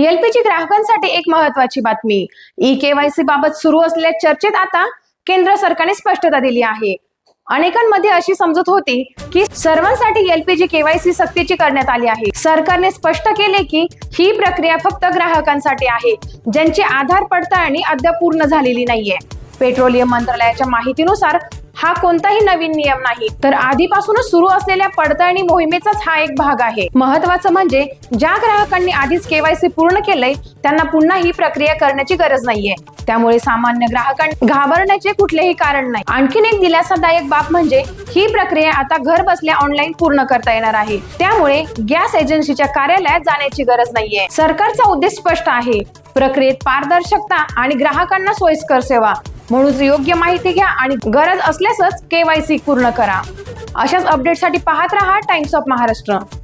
LPG ग्राहकांसाठी एक महत्त्वाची बातमी. ई-केवायसी बाबत सुरू असलेल्या चर्चेत आता केंद्र सरकारने स्पष्टता दिली आहे. अनेकांमध्ये अशी समजूत होती की सर्वांसाठी एलपीजी केवायसी सक्तीची करण्यात आली आहे. सरकारने स्पष्ट केले की ही प्रक्रिया फक्त ग्राहकांसाठी आहे ज्यांची आधार पडताळणी अद्याप पूर्ण झालेली नाहीये. पेट्रोलियम मंत्रालयाच्या माहितीनुसार हा कोणताही नवीन नियम नाही, तर आधीपासूनच सुरू असलेल्या पडताळणी मोहिमेचाच हा एक भाग आहे. महत्त्वाचं म्हणजे ज्या ग्राहकांनी आधीच केवायसी पूर्ण केलंय त्यांना पुन्हा ही प्रक्रिया करण्याची गरज नाहीये. त्यामुळे सामान्य ग्राहकांना घाबरण्याचे कुठलेही कारण नाही. आणखीन एक दिलासादायक बाब म्हणजे ही प्रक्रिया आता घर बसल्या ऑनलाईन पूर्ण करता येणार आहे. त्यामुळे गॅस एजन्सीच्या कार्यालयात जाण्याची गरज नाहीये. सरकारचा उद्देश स्पष्ट आहे, प्रक्रियेत पारदर्शकता आणि ग्राहकांना सोयीस्कर सेवा. म्हणून योग्य माहिती घ्या आणि गरज असल्यासच केवायसी पूर्ण करा. अशाच अपडेटसाठी पाहत रहा टाइम्स ऑफ महाराष्ट्र.